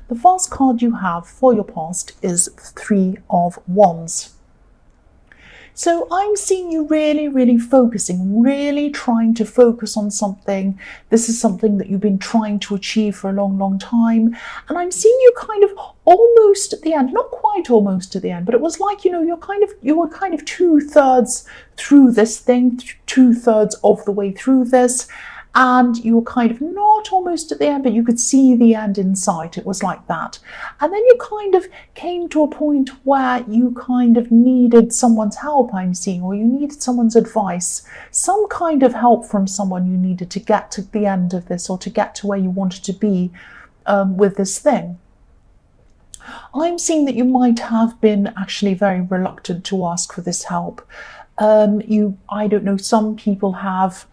The first card you have for your past is Three of Wands. So I'm seeing you really focusing, really trying to focus on something. This is something that you've been trying to achieve for a long time. And I'm seeing you kind of almost at the end, not quite almost at the end, but it was like, you know, you were kind of 2/3 through this thing, 2/3 of the way through this. And you were kind of not almost at the end, but you could see the end in sight. It was like that. And then you kind of came to a point where you kind of needed someone's help, I'm seeing, or you needed someone's advice, some kind of help from someone you needed to get to the end of this, or to get to where you wanted to be with this thing. I'm seeing that you might have been actually very reluctant to ask for this help. I don't know, some people have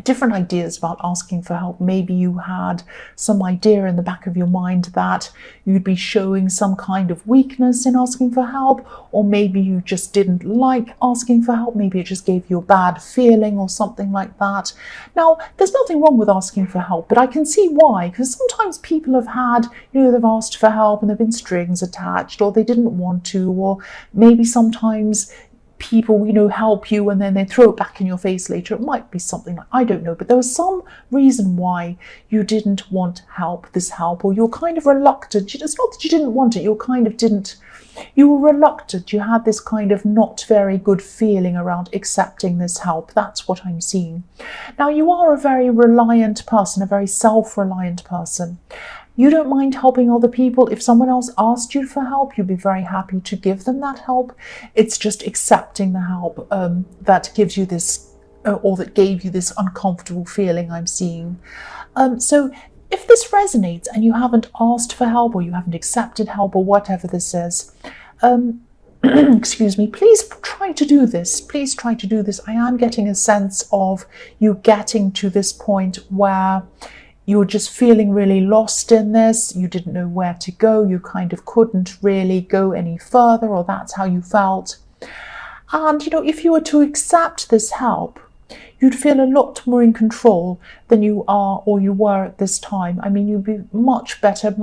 different ideas about asking for help. Maybe you had some idea in the back of your mind that you'd be showing some kind of weakness in asking for help, or maybe you just didn't like asking for help. Maybe it just gave you a bad feeling or something like that. Now, there's nothing wrong with asking for help, but I can see why, because sometimes people have had, you know, they've asked for help and there've been strings attached, or they didn't want to, or maybe sometimes people, you know, help you and then they throw it back in your face later. It might be something like, I don't know, but there was some reason why you didn't want this help, or you're kind of reluctant. It's not that you didn't want it, you were reluctant. You had this kind of not very good feeling around accepting this help. That's what I'm seeing. Now, you are a very reliant person, a very self-reliant person. You don't mind helping other people. If someone else asked you for help, you'd be very happy to give them that help. It's just accepting the help that gives you this, or that gave you this uncomfortable feeling I'm seeing. So if this resonates and you haven't asked for help, or you haven't accepted help, or whatever this is, excuse me, please try to do this. Please try to do this. I am getting a sense of you getting to this point where you were just feeling really lost in this. You didn't know where to go. You kind of couldn't really go any further, or that's how you felt. And, you know, if you were to accept this help, you'd feel a lot more in control than you are, or you were at this time. I mean, you'd be much better,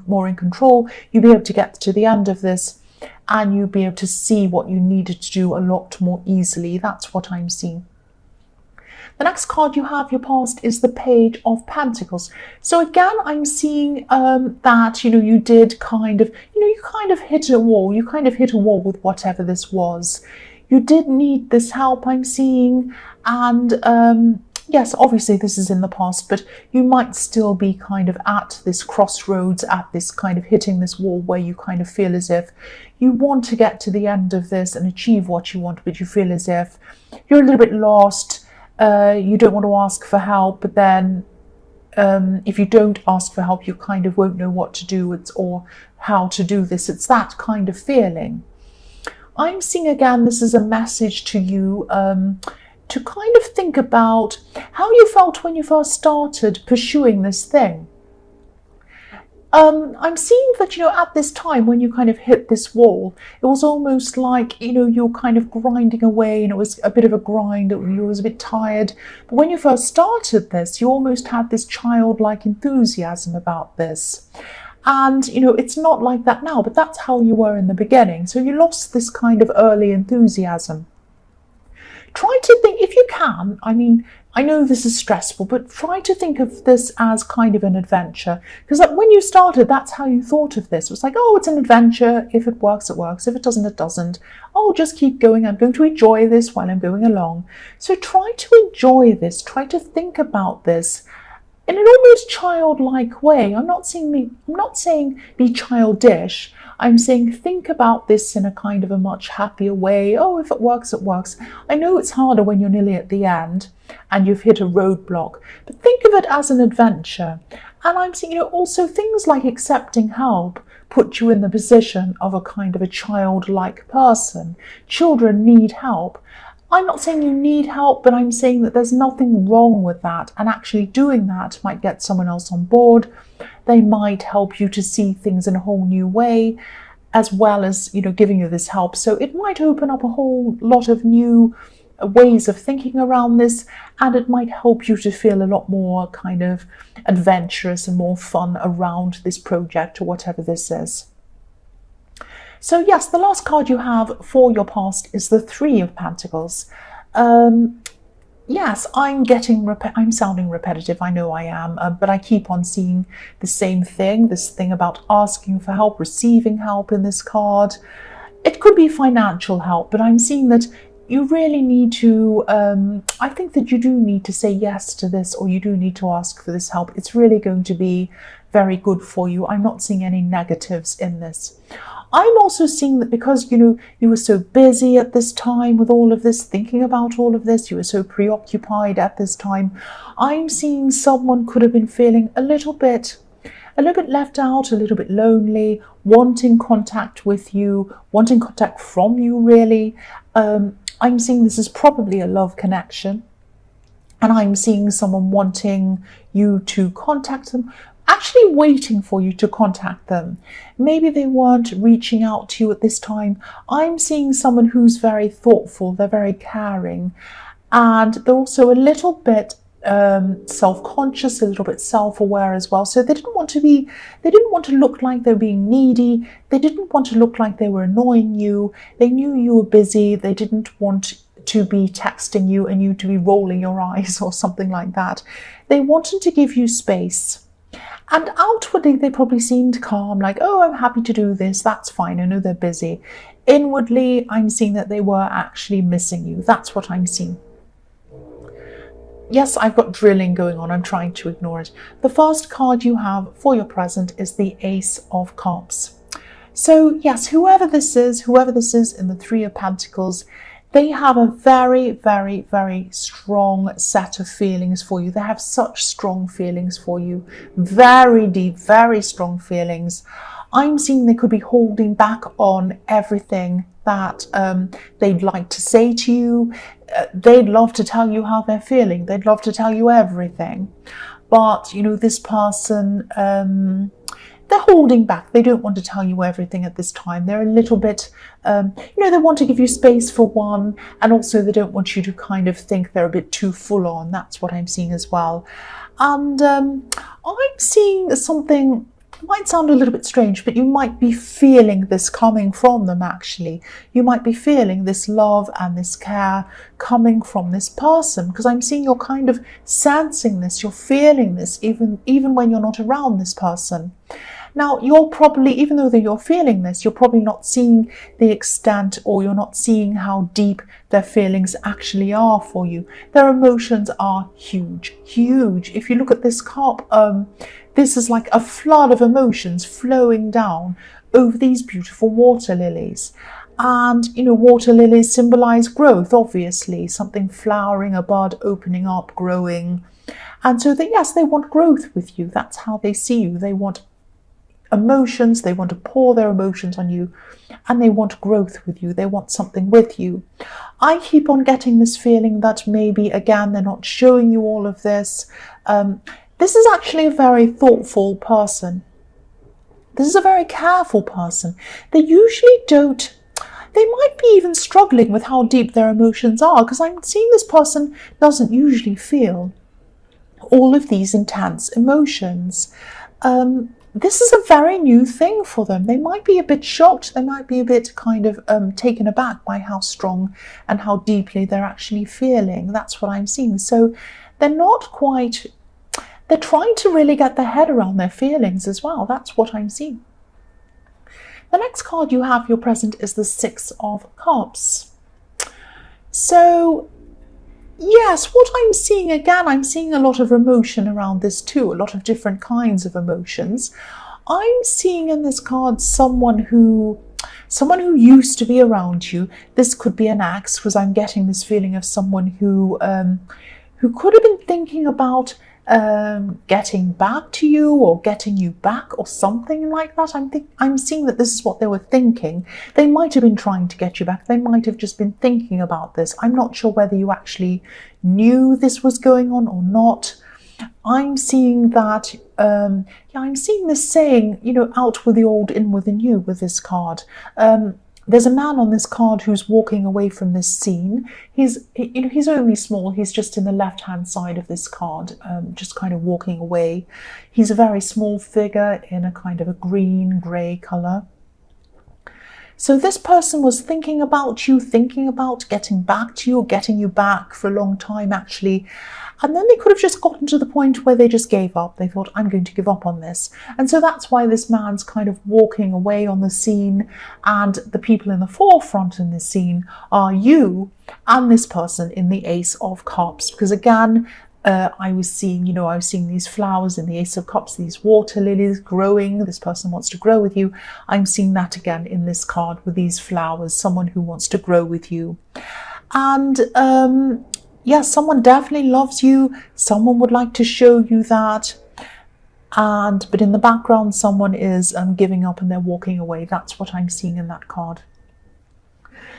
more in control. You'd be able to get to the end of this, and you'd be able to see what you needed to do a lot more easily. That's what I'm seeing. The next card you have, your past, is the Page of Pentacles. So again, I'm seeing that, you know, you did kind of, you know, you kind of hit a wall. You kind of hit a wall with whatever this was. You did need this help, I'm seeing. And yes, obviously this is in the past, but you might still be kind of at this crossroads, at this kind of hitting this wall where you kind of feel as if you want to get to the end of this and achieve what you want, but you feel as if you're a little bit lost. You don't want to ask for help, but then if you don't ask for help, you kind of won't know what to do or how to do this. It's that kind of feeling. I'm seeing again, this is a message to you to kind of think about how you felt when you first started pursuing this thing. I'm seeing that, you know, at this time when you kind of hit this wall, it was almost like, you know, you're kind of grinding away, and it was a bit of a grind, you was a bit tired. But when you first started this, you almost had this childlike enthusiasm about this. And, you know, it's not like that now, but that's how you were in the beginning. So you lost this kind of early enthusiasm. Try to think, if you can, I mean, I know this is stressful, but try to think of this as kind of an adventure. Because like when you started, that's how you thought of this. It was like, oh, it's an adventure. If it works, it works. If it doesn't, it doesn't. I'll just keep going. I'm going to enjoy this while I'm going along. So try to enjoy this. Try to think about this in an almost childlike way. I'm not saying be childish. I'm saying think about this in a kind of a much happier way. Oh, if it works, it works. I know it's harder when you're nearly at the end and you've hit a roadblock, but think of it as an adventure. And I'm saying, you know, also things like accepting help put you in the position of a kind of a childlike person. Children need help. I'm not saying you need help, but I'm saying that there's nothing wrong with that. And actually doing that might get someone else on board. They might help you to see things in a whole new way, as well as, you know, giving you this help. So it might open up a whole lot of new ways of thinking around this, and it might help you to feel a lot more kind of adventurous and more fun around this project or whatever this is. So yes, the last card you have for your past is the Three of Pentacles. Yes, I'm sounding repetitive, I know I am, but I keep on seeing the same thing, this thing about asking for help, receiving help in this card. It could be financial help, but I'm seeing that you really need to, I think that you do need to say yes to this, or you do need to ask for this help. It's really going to be very good for you. I'm not seeing any negatives in this. I'm also seeing that because, you were so busy at this time with all of this, thinking about all of this, you were so preoccupied at this time, I'm seeing someone could have been feeling a little bit left out, a little bit lonely, wanting contact with you, wanting contact from you, really. I'm seeing this is probably a love connection, and I'm seeing someone wanting you to contact them, actually waiting for you to contact them. Maybe they weren't reaching out to you at this time. I'm seeing someone who's very thoughtful, they're very caring, and they're also a little bit self-conscious, a little bit self-aware as well. So they didn't want to look like they were being needy. They didn't want to look like they were annoying you. They knew you were busy. They didn't want to be texting you and you to be rolling your eyes or something like that. They wanted to give you space. And outwardly, they probably seemed calm, like, oh, I'm happy to do this. That's fine. I know they're busy. Inwardly, I'm seeing that they were actually missing you. That's what I'm seeing. Yes, I've got drilling going on. I'm trying to ignore it. The first card you have for your present is the Ace of Cups. So yes, whoever this is in the Three of Pentacles, they have a very, very, very strong set of feelings for you. They have such strong feelings for you. Very deep, very strong feelings. I'm seeing they could be holding back on everything that they'd like to say to you. They'd love to tell you how they're feeling. They'd love to tell you everything. But, this person, they're holding back. They don't want to tell you everything at this time. They're a little bit, they want to give you space for one. And also they don't want you to kind of think they're a bit too full on. That's what I'm seeing as well. And I'm seeing something, might sound a little bit strange, but you might be feeling this coming from them, actually. You might be feeling this love and this care coming from this person, because I'm seeing you're kind of sensing this, you're feeling this, even when you're not around this person. Now, you're probably, even though you're feeling this, you're probably not seeing the extent, or you're not seeing how deep their feelings actually are for you. Their emotions are huge, huge. If you look at this cup, this is like a flood of emotions flowing down over these beautiful water lilies. And, water lilies symbolize growth, obviously, something flowering, a bud opening up, growing. And so yes, they want growth with you. That's how they see you. They want emotions, they want to pour their emotions on you, and they want growth with you. They want something with you. I keep on getting this feeling that maybe, again, they're not showing you all of this. This is actually a very thoughtful person. This is a very careful person. They usually don't, they might be even struggling with how deep their emotions are, because I'm seeing this person doesn't usually feel all of these intense emotions. This is a very new thing for them. They might be a bit shocked. They might be a bit kind of taken aback by how strong and how deeply they're actually feeling. That's what I'm seeing. So they're not quite, they're trying to really get their head around their feelings as well. That's what I'm seeing. The next card you have, your present, is the Six of Cups. So yes, what I'm seeing, again, I'm seeing a lot of emotion around this too, a lot of different kinds of emotions. I'm seeing in this card someone who used to be around you. This could be an ex, because I'm getting this feeling of someone who could have been thinking about getting back to you or getting you back or something like that. I'm seeing that this is what they were thinking. They might have been trying to get you back. They might have just been thinking about this. I'm not sure whether you actually knew this was going on or not. I'm seeing that, I'm seeing this saying, out with the old, in with the new with this card. There's a man on this card who's walking away from this scene. He's only small. He's just in the left-hand side of this card, just kind of walking away. He's a very small figure in a kind of a green-grey colour. So this person was thinking about you, thinking about getting back to you, or getting you back for a long time, actually. And then they could have just gotten to the point where they just gave up. They thought, I'm going to give up on this. And so that's why this man's kind of walking away on the scene. And the people in the forefront in this scene are you and this person in the Ace of Cups. Because again, I was seeing these flowers in the Ace of Cups, these water lilies growing. This person wants to grow with you. I'm seeing that again in this card with these flowers, someone who wants to grow with you. And yes, someone definitely loves you. Someone would like to show you that. But in the background, someone is giving up and they're walking away. That's what I'm seeing in that card.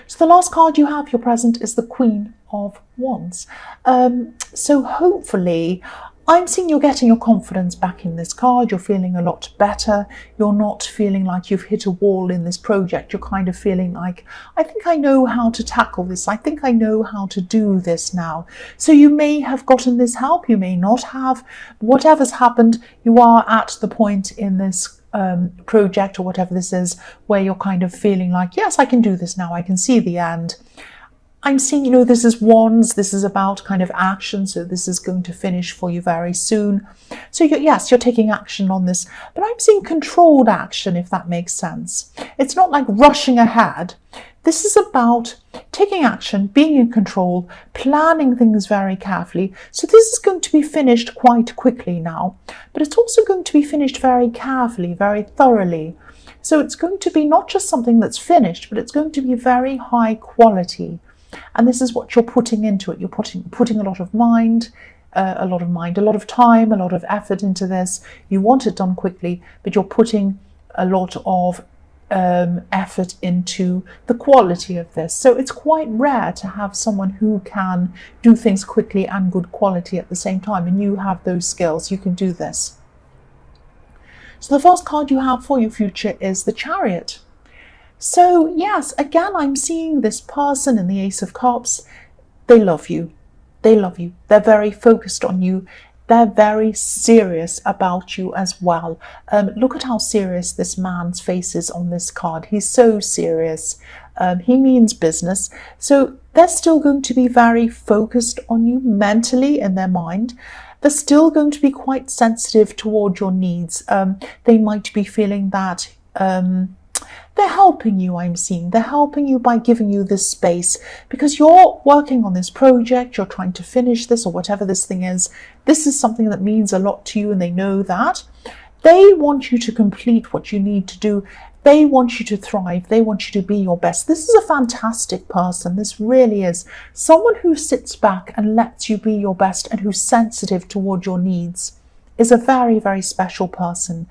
So the last card you have, your present, is the Queen of Wands. So hopefully, I'm seeing you're getting your confidence back in this card. You're feeling a lot better. You're not feeling like you've hit a wall in this project. You're kind of feeling like, I think I know how to tackle this. I think I know how to do this now. So you may have gotten this help. You may not have. Whatever's happened, you are at the point in this project or whatever this is where you're kind of feeling like, yes, I can do this now. I can see the end. I'm seeing, this is Wands. This is about kind of action. So this is going to finish for you very soon. So yes, you're taking action on this, but I'm seeing controlled action, if that makes sense. It's not like rushing ahead. This is about taking action, being in control, planning things very carefully. So this is going to be finished quite quickly now, but it's also going to be finished very carefully, very thoroughly. So it's going to be not just something that's finished, but it's going to be very high quality. And this is what you're putting into it. You're putting a lot of mind, a lot of time, a lot of effort into this. You want it done quickly, but you're putting a lot of effort into the quality of this. So it's quite rare to have someone who can do things quickly and good quality at the same time. And you have those skills. You can do this. So the first card you have for your future is the Chariot. So yes, again, I'm seeing this person in the Ace of Cups. They love you. They love you. They're very focused on you. They're very serious about you as well. Look at how serious this man's face is on this card. He's so serious. He means business. So they're still going to be very focused on you mentally in their mind. They're still going to be quite sensitive toward your needs. They might be feeling that they're helping you, I'm seeing. They're helping you by giving you this space because you're working on this project, you're trying to finish this or whatever this thing is. This is something that means a lot to you and they know that. They want you to complete what you need to do. They want you to thrive. They want you to be your best. This is a fantastic person. This really is. Someone who sits back and lets you be your best and who's sensitive toward your needs is a very, very special person.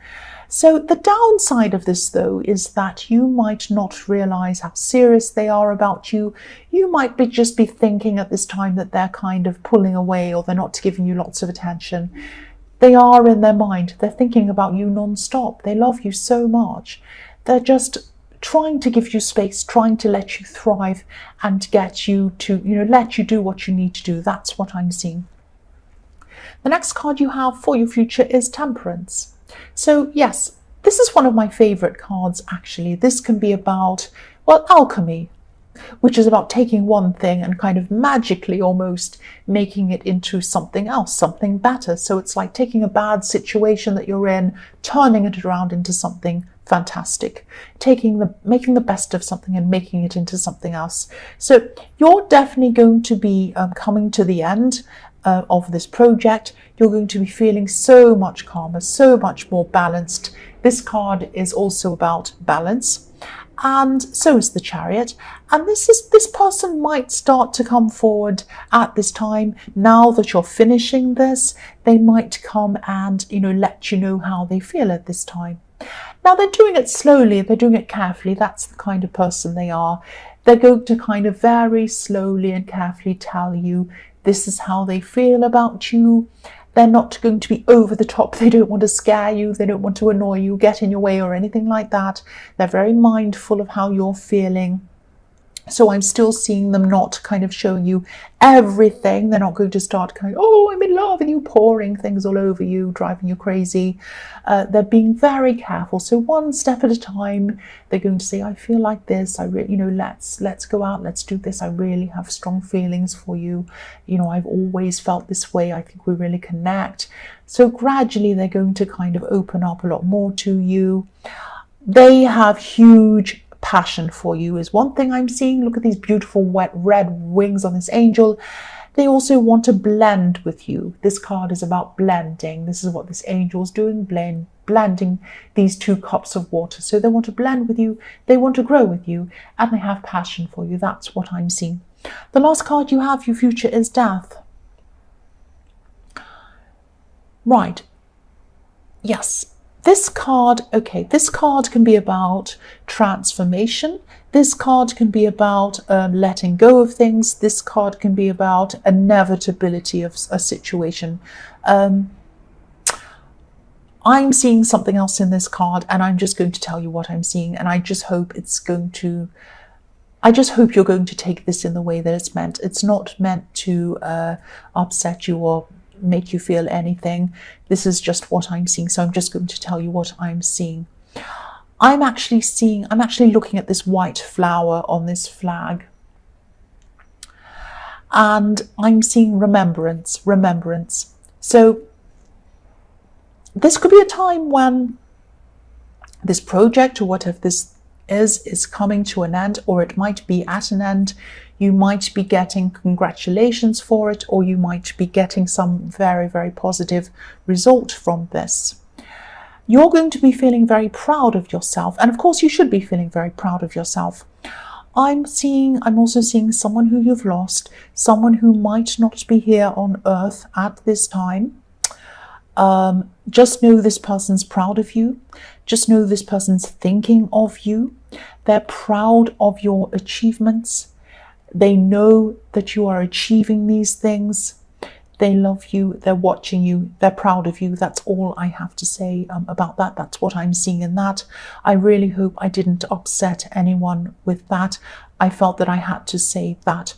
So the downside of this, though, is that you might not realize how serious they are about you. You might just be thinking at this time that they're kind of pulling away or they're not giving you lots of attention. They are in their mind. They're thinking about you non-stop. They love you so much. They're just trying to give you space, trying to let you thrive and get you to, let you do what you need to do. That's what I'm seeing. The next card you have for your future is Temperance. So yes, this is one of my favorite cards, actually. This can be about, alchemy, which is about taking one thing and kind of magically almost making it into something else, something better. So it's like taking a bad situation that you're in, turning it around into something fantastic, making the best of something and making it into something else. So you're definitely going to be coming to the end of this project. You're going to be feeling so much calmer, so much more balanced. This card is also about balance, and so is the Chariot. And this person might start to come forward at this time. Now that you're finishing this, they might come and let you know how they feel at this time. Now they're doing it slowly, they're doing it carefully. That's the kind of person they are. They're going to kind of very slowly and carefully tell you this is how they feel about you. They're not going to be over the top. They don't want to scare you. They don't want to annoy you, get in your way or anything like that. They're very mindful of how you're feeling. So I'm still seeing them not kind of showing you everything. They're not going to start going, oh, I'm in love with you, pouring things all over you, driving you crazy. They're being very careful. So one step at a time, they're going to say, I feel like this. I really, let's go out, let's do this. I really have strong feelings for you. I've always felt this way. I think we really connect. So gradually they're going to kind of open up a lot more to you. They have huge passion for you is one thing I'm seeing. Look at these beautiful wet red wings on this angel. They also want to blend with you. This card is about blending. This is what this angel is doing, blending these two cups of water. So they want to blend with you, they want to grow with you, and they have passion for you. That's what I'm seeing. The last card you have, your future, is death. Right. Yes. This card can be about transformation. This card can be about letting go of things. This card can be about inevitability of a situation. I'm seeing something else in this card, and I'm just going to tell you what I'm seeing, and I just hope you're going to take this in the way that it's meant. It's not meant to upset you or make you feel anything. This is just what I'm seeing. So I'm just going to tell you what I'm seeing. I'm actually looking at this white flower on this flag. And I'm seeing remembrance. So this could be a time when this project or whatever this is coming to an end, or it might be at an end. You might be getting congratulations for it, or you might be getting some very, very positive result from this. You're going to be feeling very proud of yourself. And of course, you should be feeling very proud of yourself. I'm also seeing someone who you've lost, someone who might not be here on earth at this time. Just know this person's proud of you. Just know this person's thinking of you. They're proud of your achievements. They know that you are achieving these things. They love you. They're watching you. They're proud of you. That's all I have to say about that. That's what I'm seeing in that. I really hope I didn't upset anyone with that. I felt that I had to say that.